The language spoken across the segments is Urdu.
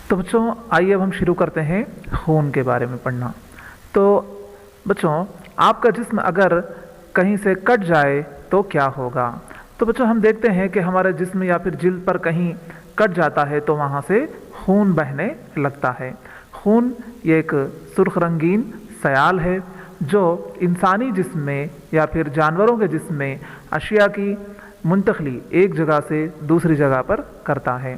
تو بچوں آئیے اب ہم شروع کرتے ہیں خون کے بارے میں پڑھنا۔ تو بچوں آپ کا جسم اگر کہیں سے کٹ جائے تو کیا ہوگا؟ تو بچوں ہم دیکھتے ہیں کہ ہمارے جسم یا پھر جلد پر کہیں کٹ جاتا ہے تو وہاں سے خون بہنے لگتا ہے۔ خون یہ ایک سرخ رنگین سیال ہے جو انسانی جسم میں یا پھر جانوروں کے جسم میں اشیاء کی منتقلی ایک جگہ سے دوسری جگہ پر کرتا ہے۔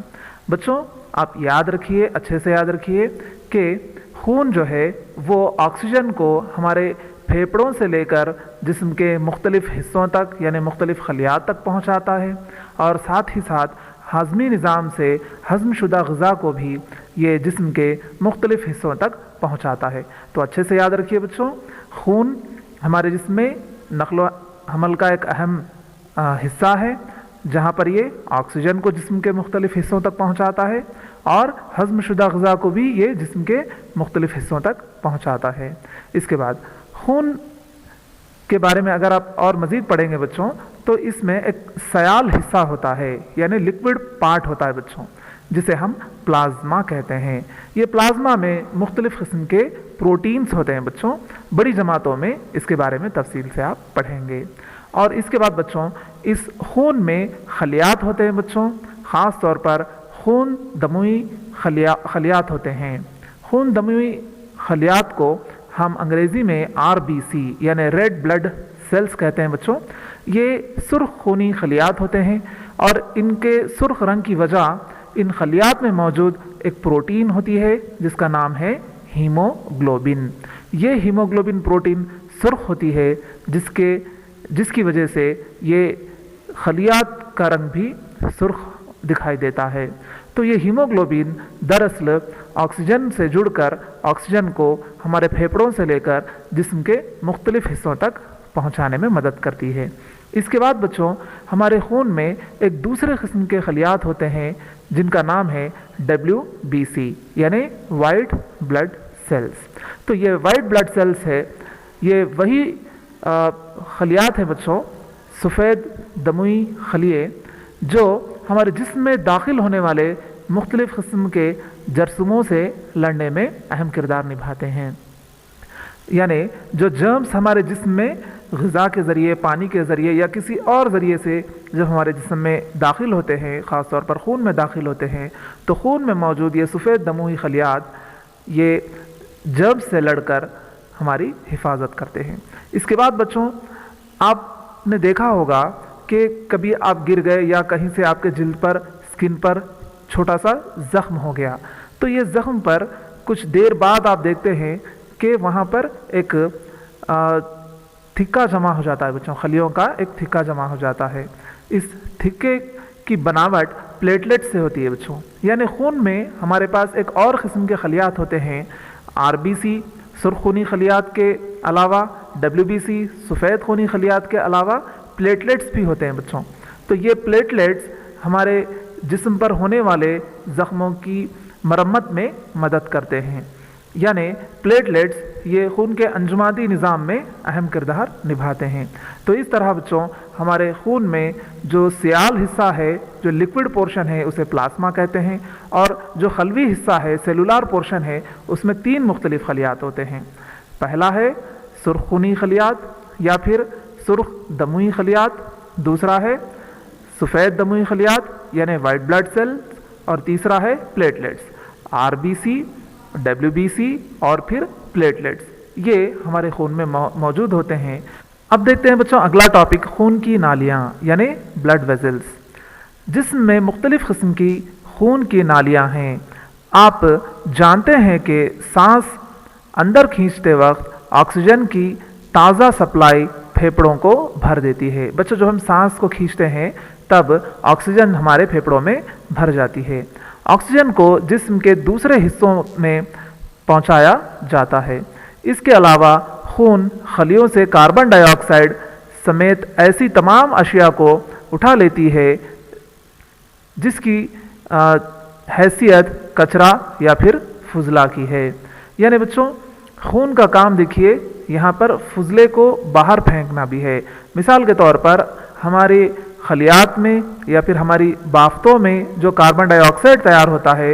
بچوں آپ یاد رکھیے، اچھے سے یاد رکھیے کہ خون جو ہے وہ آکسیجن کو ہمارے پھیپھڑوں سے لے کر جسم کے مختلف حصوں تک یعنی مختلف خلیات تک پہنچاتا ہے، اور ساتھ ہی ساتھ ہاضمی نظام سے ہضم شدہ غذا کو بھی یہ جسم کے مختلف حصوں تک پہنچاتا ہے۔ تو اچھے سے یاد رکھیے بچوں، خون ہمارے جسم میں نقل و حمل کا ایک اہم حصہ ہے، جہاں پر یہ آکسیجن کو جسم کے مختلف حصوں تک پہنچاتا ہے اور ہضم شدہ غذا کو بھی یہ جسم کے مختلف حصوں تک پہنچاتا ہے۔ اس کے بعد خون کے بارے میں اگر آپ اور مزید پڑھیں گے بچوں تو اس میں ایک سیال حصہ ہوتا ہے یعنی لکوڈ پارٹ ہوتا ہے بچوں، جسے ہم پلازما کہتے ہیں۔ یہ پلازما میں مختلف قسم کے پروٹینز ہوتے ہیں بچوں، بڑی جماعتوں میں اس کے بارے میں تفصیل سے آپ پڑھیں گے۔ اور اس کے بعد بچوں اس خون میں خلیات ہوتے ہیں بچوں، خاص طور پر خون دموی خلیات ہوتے ہیں۔ خون دموی خلیات کو ہم انگریزی میں RBC یعنی ریڈ بلڈ سیلز کہتے ہیں بچوں۔ یہ سرخ خونی خلیات ہوتے ہیں اور ان کے سرخ رنگ کی وجہ ان خلیات میں موجود ایک پروٹین ہوتی ہے جس کا نام ہے ہیموگلوبن۔ یہ ہیموگلوبن پروٹین سرخ ہوتی ہے جس کی وجہ سے یہ خلیات کا رنگ بھی سرخ دکھائی دیتا ہے۔ تو یہ ہیموگلوبن دراصل آکسیجن سے جڑ کر آکسیجن کو ہمارے پھیپھڑوں سے لے کر جسم کے مختلف حصوں تک پہنچانے میں مدد کرتی ہے۔ اس کے بعد بچوں ہمارے خون میں ایک دوسرے قسم کے خلیات ہوتے ہیں جن کا نام ہے WBC یعنی وائٹ بلڈ سیلز۔ تو یہ وائٹ بلڈ سیلز ہے، یہ وہی خلیات ہیں بچوں، سفید دموی خلیے جو ہمارے جسم میں داخل ہونے والے مختلف قسم کے جراثیموں سے لڑنے میں اہم کردار نبھاتے ہیں۔ یعنی جو جرمز ہمارے جسم میں غذا کے ذریعے، پانی کے ذریعے یا کسی اور ذریعے سے جب ہمارے جسم میں داخل ہوتے ہیں، خاص طور پر خون میں داخل ہوتے ہیں، تو خون میں موجود یہ سفید دموی خلیات یہ جرمز سے لڑ کر ہماری حفاظت کرتے ہیں۔ اس کے بعد بچوں آپ نے دیکھا ہوگا کہ کبھی آپ گر گئے یا کہیں سے آپ کے جلد پر سکن پر چھوٹا سا زخم ہو گیا، تو یہ زخم پر کچھ دیر بعد آپ دیکھتے ہیں کہ وہاں پر ایک تھکا جمع ہو جاتا ہے بچوں، خلیوں کا ایک تھکا جمع ہو جاتا ہے۔ اس تھکے کی بناوٹ پلیٹلیٹ سے ہوتی ہے بچوں، یعنی خون میں ہمارے پاس ایک اور قسم کے خلیات ہوتے ہیں RBC سرخ خونی خلیات کے علاوہ، WBC سفید خونی خلیات کے علاوہ پلیٹلیٹس بھی ہوتے ہیں بچوں۔ تو یہ پلیٹلیٹس ہمارے جسم پر ہونے والے زخموں کی مرمت میں مدد کرتے ہیں، یعنی پلیٹلیٹس یہ خون کے انجمادی نظام میں اہم کردار نبھاتے ہیں۔ تو اس طرح بچوں ہمارے خون میں جو سیال حصہ ہے، جو لکوڈ پورشن ہے اسے پلازما کہتے ہیں، اور جو خلوی حصہ ہے سیلولار پورشن ہے اس میں 3 مختلف خلیات ہوتے ہیں۔ پہلا ہے سرخ خونی خلیات یا پھر سرخ دموی خلیات، دوسرا ہے سفید دموی خلیات یعنی وائٹ بلڈ سیل، اور تیسرا ہے پلیٹلیٹس RBC WBC اور پھر پلیٹلیٹس، یہ ہمارے خون میں موجود ہوتے ہیں۔ اب دیکھتے ہیں بچوں اگلا ٹاپک، خون کی نالیاں یعنی بلڈ ویزلز۔ جسم میں مختلف قسم کی خون کی نالیاں ہیں۔ آپ جانتے ہیں کہ سانس اندر کھینچتے وقت آکسیجن کی تازہ سپلائی پھیپھڑوں کو بھر دیتی ہے۔ بچوں جب ہم سانس کو کھینچتے ہیں تب آکسیجن ہمارے پھیپھڑوں میں بھر جاتی ہے۔ آکسیجن کو جسم کے دوسرے حصوں میں پہنچایا جاتا ہے۔ اس کے علاوہ خون خلیوں سے کاربن ڈائی آکسائڈ سمیت ایسی تمام اشیاء کو اٹھا لیتی ہے جس کی حیثیت کچرا یا پھر فضلہ کی ہے۔ یعنی بچوں خون کا کام دیکھیے، یہاں پر فضلے کو باہر پھینکنا بھی ہے۔ مثال کے طور پر ہمارے خلیات میں یا پھر ہماری بافتوں میں جو کاربن ڈائی آکسائڈ تیار ہوتا ہے،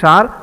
4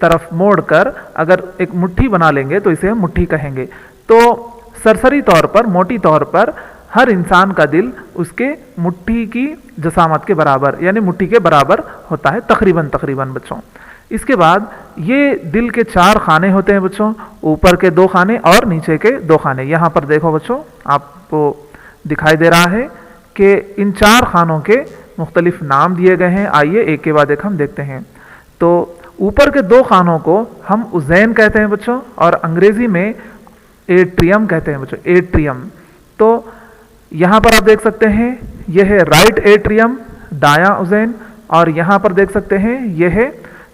طرف موڑ کر اگر ایک مٹھی بنا لیں گے تو اسے ہم مٹھی کہیں گے. تو سرسری طور پر، موٹی طور پر ہر انسان کا دل اس کے مٹھی کی جسامت کے برابر یعنی مٹھی کے برابر ہوتا ہے تقریباً بچوں. اس کے بعد یہ دل کے 4 خانے ہوتے ہیں بچوں، اوپر کے 2 خانے اور نیچے کے 2 خانے. یہاں پر دیکھو بچوں، آپ کو دکھائی دے رہا ہے کہ ان 4 خانوں کے مختلف نام دیے گئے ہیں. آئیے ایک کے بعد ایک ہم دیکھتے ہیں. تو اوپر کے 2 خانوں کو ہم اذین کہتے ہیں بچوں، اور انگریزی میں ایٹریم کہتے ہیں بچوں، ایٹریم. تو یہاں پر آپ دیکھ سکتے ہیں یہ ہے رائٹ ایٹریم، دایاں اذین، اور یہاں پر دیکھ سکتے ہیں یہ ہے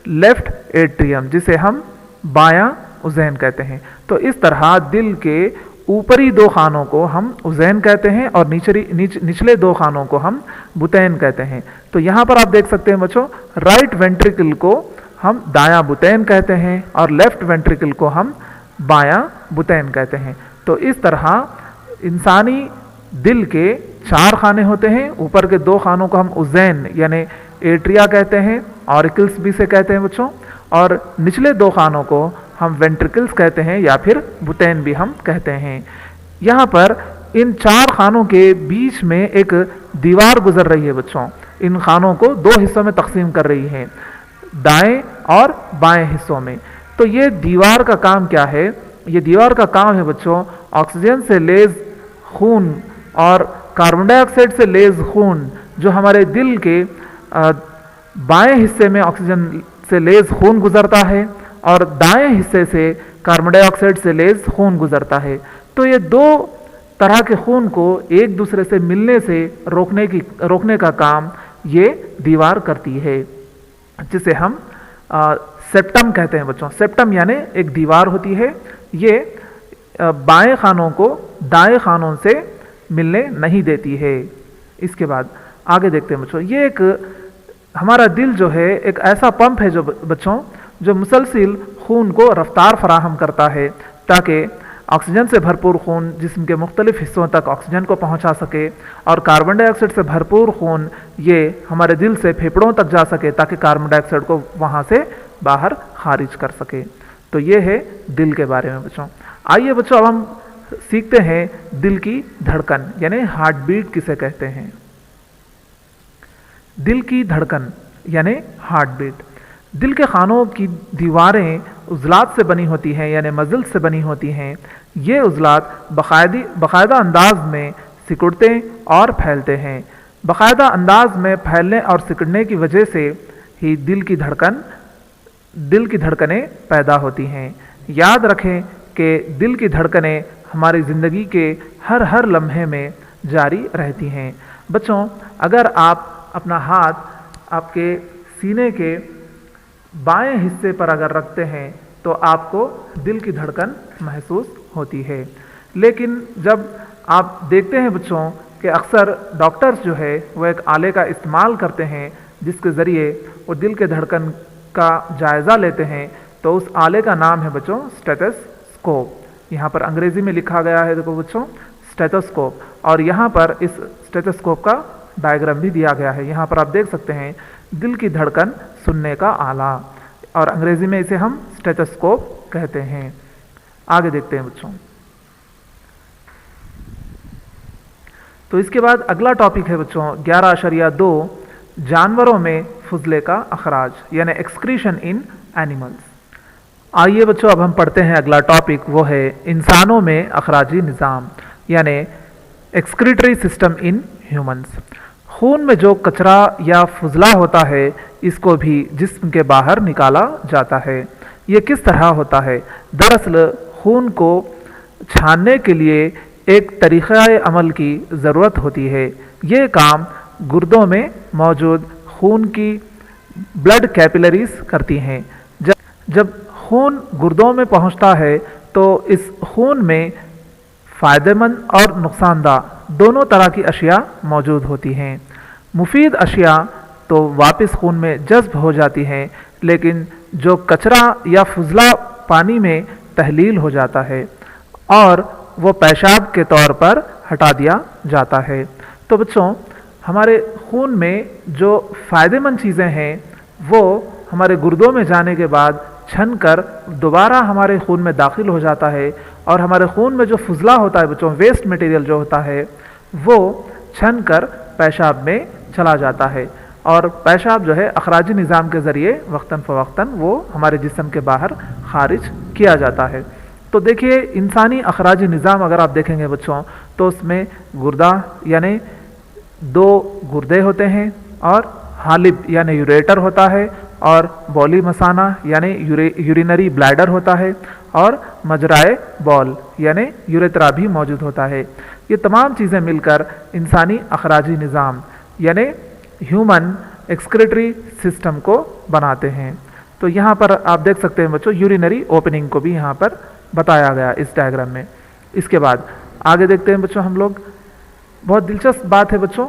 لیفٹ ایٹریم جسے ہم بایاں اذین کہتے ہیں. تو اس طرح دل کے اوپری 2 خانوں کو ہم اذین کہتے ہیں اور نچلے 2 خانوں کو ہم بطین کہتے ہیں. تو یہاں پر آپ دیکھ سکتے ہیں بچوں، رائٹ وینٹریکل کو ہم دایاں بطین کہتے ہیں اور لیفٹ وینٹریکل کو ہم بایاں بطین کہتے ہیں. تو اس طرح انسانی دل کے 4 خانے ہوتے ہیں. اوپر کے 2 خانوں کو ہم اذین یعنی ایٹریا کہتے ہیں، اوریکلس بھی سے کہتے ہیں بچوں، اور نچلے 2 خانوں کو ہم وینٹریکلس کہتے ہیں یا پھر بطین بھی ہم کہتے ہیں. یہاں پر ان 4 خانوں کے بیچ میں ایک دیوار گزر رہی ہے بچوں. ان خانوں کو 2 حصوں میں تقسیم کر رہی ہے، دائیں اور بائیں حصوں میں. تو یہ دیوار کا کام کیا ہے؟ یہ دیوار کا کام ہے بچوں آکسیجن سے لیز خون اور کاربن ڈائی آکسائڈ سے لیز خون جو ہمارے دل کے بائیں حصے میں آکسیجن سے لیز خون گزرتا ہے اور دائیں حصے سے کاربن ڈائی آکسائڈ سے لیز خون گزرتا ہے. تو یہ 2 طرح کے خون کو ایک دوسرے سے ملنے سے روکنے کا کام یہ دیوار کرتی ہے، جسے ہم سیپٹم کہتے ہیں بچوں. سیپٹم یعنی ایک دیوار ہوتی ہے، یہ بائیں خانوں کو دائیں خانوں سے ملنے نہیں دیتی ہے. اس کے بعد آگے دیکھتے ہیں بچوں، یہ ایک ہمارا دل جو ہے ایک ایسا پمپ ہے جو بچوں جو مسلسل خون کو رفتار فراہم کرتا ہے تاکہ آکسیجن سے بھرپور خون جسم کے مختلف حصوں تک آکسیجن کو پہنچا سکے اور کاربن ڈائی آکسائڈ سے بھرپور خون یہ ہمارے دل سے پھیپھڑوں تک جا سکے تاکہ کاربن ڈائی آکسائڈ کو وہاں سے باہر خارج کر سکے. تو یہ ہے دل کے بارے میں بچوں. آئیے بچوں اب ہم سیکھتے ہیں دل کی دھڑکن یعنی ہارٹ بیٹ کسے کہتے ہیں. دل کی دھڑکن یعنی ہارٹ بیٹ. دل کے خانوں کی دیواریں عضلات سے بنی ہوتی ہیں یعنی مزلز سے بنی ہوتی ہیں. یہ عضلات باقاعدہ انداز میں سکڑتے اور پھیلتے ہیں. باقاعدہ انداز میں پھیلنے اور سکڑنے کی وجہ سے ہی دل کی دھڑکنیں پیدا ہوتی ہیں. یاد رکھیں کہ دل کی دھڑکنیں ہماری زندگی کے ہر لمحے میں جاری رہتی ہیں. بچوں اگر آپ اپنا ہاتھ آپ کے سینے کے بائیں حصے پر اگر رکھتے ہیں تو آپ کو دل کی دھڑکن محسوس ہوتی ہے. لیکن جب آپ دیکھتے ہیں بچوں کہ اکثر ڈاکٹرز جو ہے وہ ایک آلے کا استعمال کرتے ہیں جس کے ذریعے وہ دل کے دھڑکن کا جائزہ لیتے ہیں، تو اس آلے کا نام ہے بچوں اسٹیتھوسکوپ. یہاں پر انگریزی میں لکھا گیا ہے دیکھو بچوں اسٹیتھوسکوپ، اور یہاں پر اس اسٹیتھوسکوپ کا ڈائیگرام بھی دیا گیا ہے. یہاں پر آپ دیکھ سکتے ہیں دل کی دھڑکن سننے کا آلہ، اور انگریزی میں اسے ہم اسٹیتھوسکوپ کہتے ہیں. آگے دیکھتے ہیں بچوں. تو اس کے بعد اگلا ٹاپک ہے بچوں 11.2 جانوروں میں فضلے کا اخراج یعنی ایکسکریشن ان اینیملز. آئیے بچوں اب ہم پڑھتے ہیں اگلا ٹاپک، وہ ہے انسانوں میں اخراجی نظام یعنی ایکسکریٹری سسٹم ان ہیومنز. خون میں جو کچرا یا فضلہ ہوتا ہے اس کو بھی جسم کے باہر نکالا جاتا ہے. یہ کس طرح ہوتا ہے؟ دراصل خون کو چھاننے کے لیے ایک طریقہ عمل کی ضرورت ہوتی ہے. یہ کام گردوں میں موجود خون کی بلڈ کیپلریز کرتی ہیں. جب خون گردوں میں پہنچتا ہے تو اس خون میں فائدہ مند اور نقصان دہ دونوں طرح کی اشیاء موجود ہوتی ہیں. مفید اشیاء تو واپس خون میں جذب ہو جاتی ہیں، لیکن جو کچرا یا فضلہ پانی میں تحلیل ہو جاتا ہے اور وہ پیشاب کے طور پر ہٹا دیا جاتا ہے. تو بچوں ہمارے خون میں جو فائدہ مند چیزیں ہیں وہ ہمارے گردوں میں جانے کے بعد چھن کر دوبارہ ہمارے خون میں داخل ہو جاتا ہے، اور ہمارے خون میں جو فضلہ ہوتا ہے بچوں، ویسٹ مٹیریل جو ہوتا ہے، وہ چھن کر پیشاب میں چلا جاتا ہے، اور پیشاب جو ہے اخراجی نظام کے ذریعے وقتاً فوقتاً وہ ہمارے جسم کے باہر خارج کیا جاتا ہے۔ تو دیکھیے انسانی اخراجی نظام اگر آپ دیکھیں گے بچوں تو اس میں گردہ یعنی 2 گردے ہوتے ہیں، اور حالب یعنی یوریٹر ہوتا ہے، اور بولی مثانہ یعنی یورینری بلیڈر ہوتا ہے، اور مجرائے بول یعنی یوریترا بھی موجود ہوتا ہے۔ یہ تمام چیزیں مل کر انسانی اخراجی نظام یعنی ہیومن ایکسکریٹری سسٹم کو بناتے ہیں۔ تو یہاں پر آپ دیکھ سکتے ہیں بچوں یورینری اوپننگ کو بھی یہاں پر بتایا گیا اس ڈائیگرام میں۔ اس کے بعد آگے دیکھتے ہیں بچوں ہم لوگ، بہت دلچسپ بات ہے بچوں،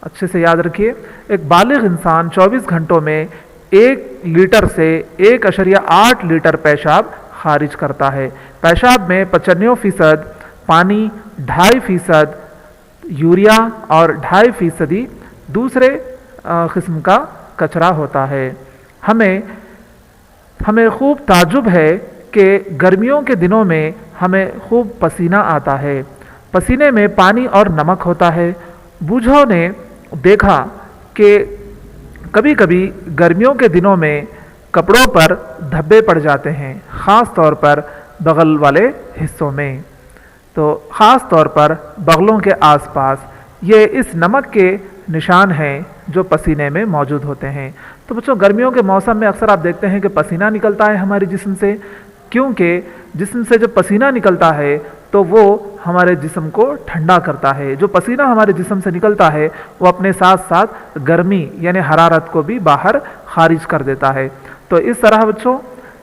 اچھے سے یاد رکھیے، ایک بالغ انسان 24 گھنٹوں میں 1 لیٹر سے 1.8 لیٹر پیشاب خارج کرتا ہے۔ پیشاب میں 95% پانی، 2.5% یوریا اور 2.5% دوسرے قسم کا کچرا ہوتا ہے۔ ہمیں خوب تعجب ہے کہ گرمیوں کے دنوں میں ہمیں خوب پسینہ آتا ہے، پسینے میں پانی اور نمک ہوتا ہے۔ بوجھوں نے دیکھا کہ کبھی کبھی گرمیوں کے دنوں میں کپڑوں پر دھبے پڑ جاتے ہیں، خاص طور پر بغل والے حصوں میں، تو خاص طور پر بغلوں کے آس پاس یہ اس نمک کے نشان ہیں جو پسینے میں موجود ہوتے ہیں۔ تو بچوں گرمیوں کے موسم میں اکثر آپ دیکھتے ہیں کہ پسینہ نکلتا ہے ہمارے جسم سے، کیونکہ جسم سے جب پسینہ نکلتا ہے تو وہ ہمارے جسم کو ٹھنڈا کرتا ہے۔ جو پسینہ ہمارے جسم سے نکلتا ہے وہ اپنے ساتھ ساتھ گرمی یعنی حرارت کو بھی باہر خارج کر دیتا ہے۔ تو اس طرح بچوں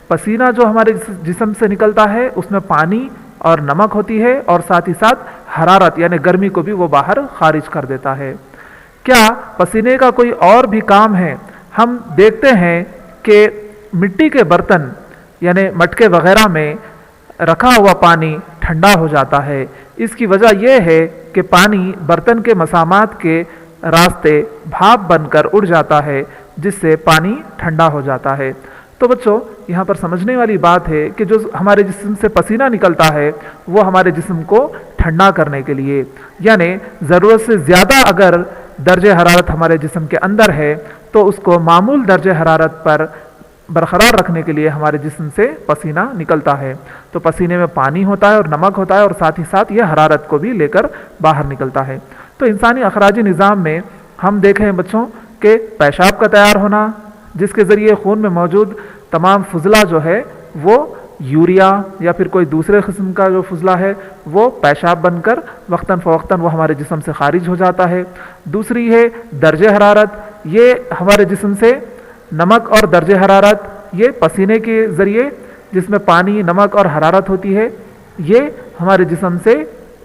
پسینہ جو ہمارے جسم سے نکلتا ہے اس میں پانی اور نمک ہوتی ہے، اور ساتھ ہی ساتھ حرارت یعنی گرمی کو بھی وہ باہر خارج کر دیتا ہے۔ کیا پسینے کا کوئی اور بھی کام ہے؟ ہم دیکھتے ہیں کہ مٹی کے برتن یعنی مٹکے وغیرہ میں رکھا ہوا پانی ٹھنڈا ہو جاتا ہے۔ اس کی وجہ یہ ہے کہ پانی برتن کے مسامات کے راستے بھاپ بن کر اڑ جاتا ہے، جس سے پانی ٹھنڈا ہو جاتا ہے۔ تو بچوں یہاں پر سمجھنے والی بات ہے کہ جو ہمارے جسم سے پسینہ نکلتا ہے وہ ہمارے جسم کو ٹھنڈا کرنے کے لیے، یعنی ضرورت سے زیادہ اگر درجہ حرارت ہمارے جسم کے اندر ہے تو اس کو معمول درجہ حرارت پر برقرار رکھنے کے لیے ہمارے جسم سے پسینہ نکلتا ہے۔ تو پسینے میں پانی ہوتا ہے اور نمک ہوتا ہے، اور ساتھ ہی ساتھ یہ حرارت کو بھی لے کر باہر نکلتا ہے۔ تو انسانی اخراجی نظام میں ہم دیکھیں بچوں کہ پیشاب کا تیار ہونا، جس کے ذریعے خون میں موجود تمام فضلہ جو ہے وہ یوریا یا پھر کوئی دوسرے قسم کا جو فضلہ ہے وہ پیشاب بن کر وقتاً فوقتاً وہ ہمارے جسم سے خارج ہو جاتا ہے۔ دوسری ہے درجہ حرارت، یہ ہمارے جسم سے نمک اور درجہ حرارت یہ پسینے کے ذریعے جس میں پانی، نمک اور حرارت ہوتی ہے، یہ ہمارے جسم سے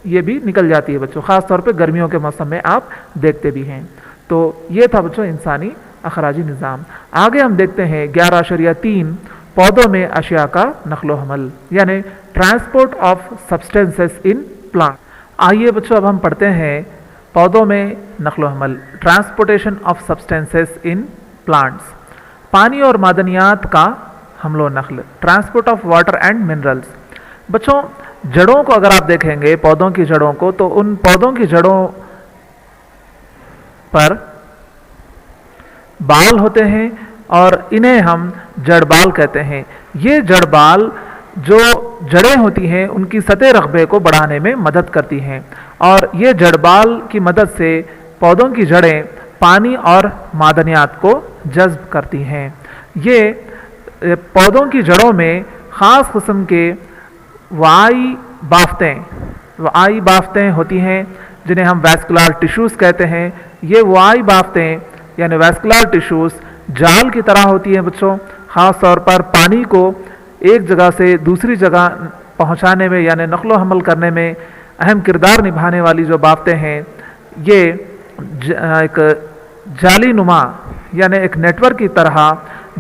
یہ بھی نکل جاتی ہے بچوں، خاص طور پہ گرمیوں کے موسم میں آپ دیکھتے بھی ہیں۔ تو یہ تھا بچوں انسانی اخراجی نظام۔ آگے ہم دیکھتے ہیں 11.3 پودوں میں اشیاء کا نقل و حمل یعنی transport of substances in plant. آئیے بچوں اب ہم پڑھتے ہیں پودوں میں نقل و حمل، transportation of substances in plants, پانی اور معدنیات کا حمل و نقل، transport of water and minerals. بچوں جڑوں کو اگر آپ دیکھیں گے پودوں کی جڑوں کو تو ان پودوں کی جڑوں پر بال ہوتے ہیں اور انہیں ہم جڑ بال کہتے ہیں۔ یہ جڑ بال جو جڑیں ہوتی ہیں ان کی سطح رقبے کو بڑھانے میں مدد کرتی ہیں، اور یہ جڑ بال کی مدد سے پودوں کی جڑیں پانی اور معدنیات کو جذب کرتی ہیں۔ یہ پودوں کی جڑوں میں خاص قسم کے وعائی بافتیں ہوتی ہیں جنہیں ہم ویسکولار ٹیشوز کہتے ہیں۔ یہ وعائی بافتیں یعنی ویسکولار ٹیشوز جال کی طرح ہوتی ہیں بچوں، خاص طور پر پانی کو ایک جگہ سے دوسری جگہ پہنچانے میں یعنی نقل و حمل کرنے میں اہم کردار نبھانے والی جو بافتیں ہیں یہ ایک جالی نما یعنی ایک نیٹ ورک کی طرح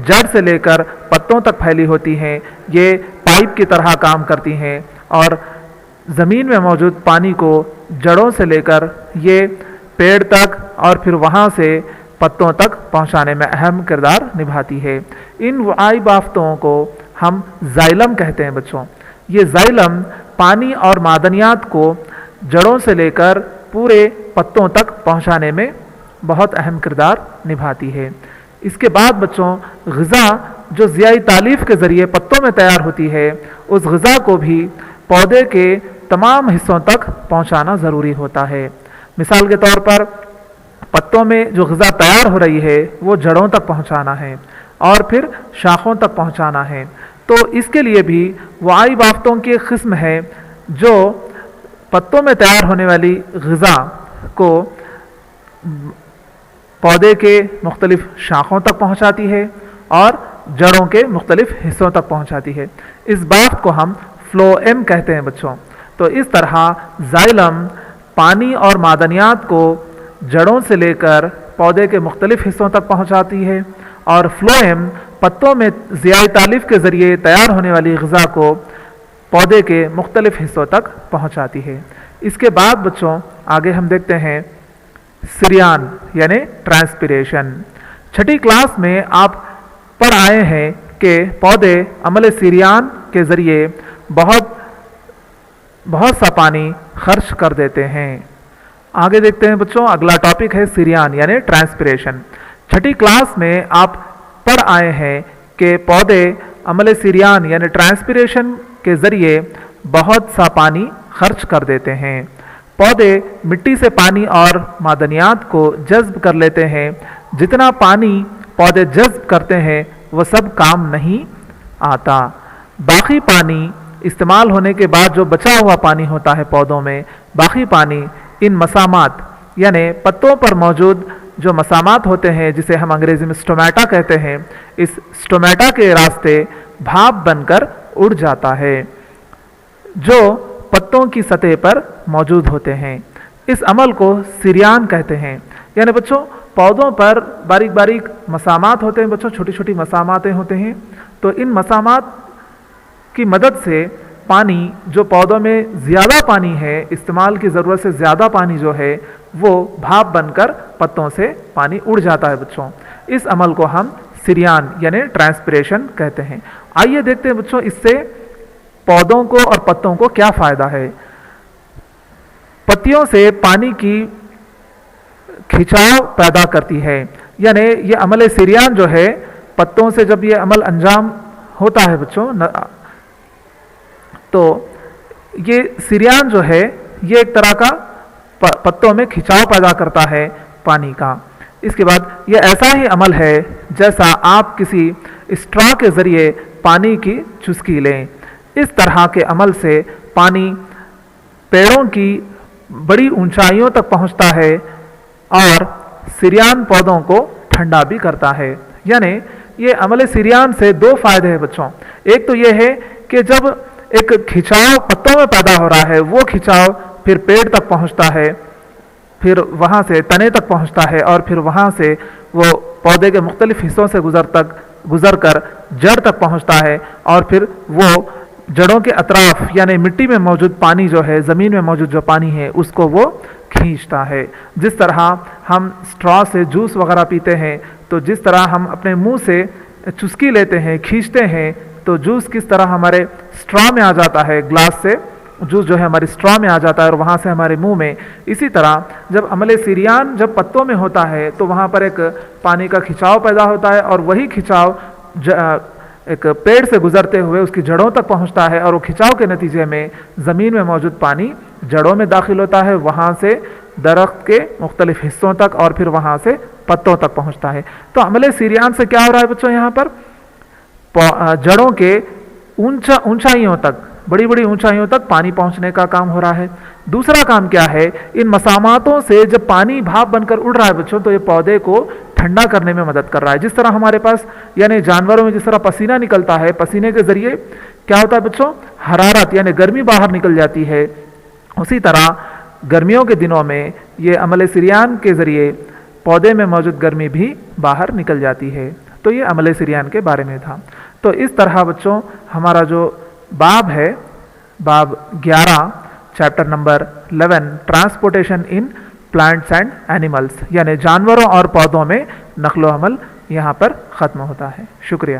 جڑ سے لے کر پتوں تک پھیلی ہوتی ہیں۔ یہ پائپ کی طرح کام کرتی ہیں اور زمین میں موجود پانی کو جڑوں سے لے کر یہ پیڑ تک اور پھر وہاں سے پتوں تک پہنچانے میں اہم کردار نبھاتی ہے۔ ان وعائی بافتوں کو ہم زائلم کہتے ہیں بچوں. یہ زائلم پانی اور معدنیات کو جڑوں سے لے کر پورے پتوں تک پہنچانے میں بہت اہم کردار نبھاتی ہے. اس کے بعد بچوں غذا جو ضیائی تالیف کے ذریعے پتوں میں تیار ہوتی ہے، اس غذا کو بھی پودے کے تمام حصوں تک پہنچانا ضروری ہوتا ہے. مثال کے طور پر پتوں میں جو غذا تیار ہو رہی ہے وہ جڑوں تک پہنچانا ہے اور پھر شاخوں تک پہنچانا ہے. تو اس کے لیے بھی وعائی بافتوں کی ایک قسم ہے جو پتوں میں تیار ہونے والی غذا کو پودے کے مختلف شاخوں تک پہنچاتی ہے اور جڑوں کے مختلف حصوں تک پہنچاتی ہے. اس بافت کو ہم فلوئم کہتے ہیں بچوں. تو اس طرح زائلم پانی اور معدنیات کو جڑوں سے لے کر پودے کے مختلف حصوں تک پہنچاتی ہے اور فلوئم پتوں میں ضیائی تالیف کے ذریعے تیار ہونے والی غذا کو پودے کے مختلف حصوں تک پہنچاتی ہے. اس کے بعد بچوں آگے ہم دیکھتے ہیں سریان یعنی ٹرانسپیریشن. چھٹی کلاس میں آپ پڑھ آئے ہیں کہ پودے عمل سریان کے ذریعے بہت سا پانی خرچ کر دیتے ہیں. آگے دیکھتے ہیں بچوں اگلا ٹاپک ہے سریان یعنی ٹرانسپیریشن. چھٹی کلاس میں آپ پڑھ آئے ہیں کہ پودے عمل سریان یعنی ٹرانسپیریشن کے ذریعے بہت سا پانی خرچ کر دیتے ہیں. پودے مٹی سے پانی اور معدنیات کو جذب کر لیتے ہیں. جتنا پانی پودے جذب کرتے ہیں وہ سب کام نہیں آتا. باقی پانی استعمال ہونے کے بعد جو بچا ہوا پانی ہوتا ہے پودوں میں، باقی پانی ان مسامات یعنی پتوں پر موجود جو مسامات ہوتے ہیں جسے ہم انگریزی میں سٹومیٹا کہتے ہیں، اس سٹومیٹا کے راستے بھاپ بن کر اڑ جاتا ہے جو پتوں کی سطح پر موجود ہوتے ہیں. اس عمل کو سریان کہتے ہیں. یعنی بچوں پودوں پر باریک باریک مسامات ہوتے ہیں بچوں، چھوٹی چھوٹی مساماتیں ہوتے ہیں. تو ان مسامات کی مدد سے پانی جو پودوں میں زیادہ پانی ہے، استعمال کی ضرورت سے زیادہ پانی جو ہے وہ بھاپ بن کر پتوں سے پانی اڑ جاتا ہے بچوں. اس عمل کو ہم سریان یعنی ٹرانسپیریشن کہتے ہیں. آئیے دیکھتے ہیں بچوں اس سے پودوں کو اور پتوں کو کیا فائدہ ہے. پتیوں سے پانی کی کھچاؤ پیدا کرتی ہے. یعنی یہ عمل سریان جو ہے پتوں سے جب یہ عمل انجام ہوتا ہے بچوں تو یہ سریان جو ہے یہ ایک طرح کا پتوں میں کھچاؤ پیدا کرتا ہے پانی کا. اس کے بعد یہ ایسا ہی عمل ہے جیسا آپ کسی اسٹرا کے ذریعے پانی کی چسکی لیں. اس طرح کے عمل سے پانی پیڑوں کی بڑی اونچائیوں تک پہنچتا ہے اور سریان پودوں کو ٹھنڈا بھی کرتا ہے. یعنی یہ عمل سریان سے دو فائدے ہیں بچوں. ایک تو یہ ہے کہ جب ایک کھچاؤ پتوں میں پیدا ہو رہا ہے وہ کھچاؤ پھر پیڑ تک پہنچتا ہے، پھر وہاں سے تنے تک پہنچتا ہے اور پھر وہاں سے وہ پودے کے مختلف حصوں سے گزر کر جڑ تک پہنچتا ہے اور پھر وہ جڑوں کے اطراف یعنی مٹی میں موجود پانی جو ہے، زمین میں موجود جو پانی ہے اس کو وہ کھینچتا ہے. جس طرح ہم اسٹرا سے جوس وغیرہ پیتے ہیں تو جس طرح ہم اپنے منہ سے چسکی لیتے ہیں، کھینچتے ہیں تو جوس کس طرح ہمارے اسٹرا میں آ جاتا ہے، گلاس سے جوس جو ہے ہماری اسٹرا میں آ جاتا ہے اور وہاں سے ہمارے منہ میں. اسی طرح جب عمل سریان جب پتوں میں ہوتا ہے تو وہاں پر ایک پانی کا کھچاؤ پیدا ہوتا ہے اور وہی کھچاؤ ایک پیڑ سے گزرتے ہوئے اس کی جڑوں تک پہنچتا ہے اور وہ کھچاؤ کے نتیجے میں زمین میں موجود پانی جڑوں میں داخل ہوتا ہے، وہاں سے درخت کے مختلف حصوں تک اور پھر وہاں سے پتوں تک پہنچتا ہے. تو عمل سریان سے کیا ہو رہا ہے بچوں، یہاں پر جڑوں کے اونچائیوں تک، بڑی بڑی اونچائیوں تک پانی پہنچنے کا کام ہو رہا ہے. دوسرا کام کیا ہے، ان مساماتوں سے جب پانی بھاپ بن کر اڑ رہا ہے بچوں تو یہ پودے کو ٹھنڈا کرنے میں مدد کر رہا ہے. جس طرح ہمارے پاس یعنی جانوروں میں جس طرح پسینہ نکلتا ہے، پسینے کے ذریعے کیا ہوتا ہے بچوں، حرارت یعنی گرمی باہر نکل جاتی ہے، اسی طرح گرمیوں کے دنوں میں یہ عمل سریان کے ذریعے پودے میں موجود گرمی بھی باہر نکل جاتی ہے. تو یہ عمل سریان کے بارے میں تھا. تو اس طرح بچوں ہمارا جو باب ہے، باب 11 chapter number 11 transportation in plants and animals یعنی جانوروں اور پودوں میں نقل و حمل یہاں پر ختم ہوتا ہے. شکریہ.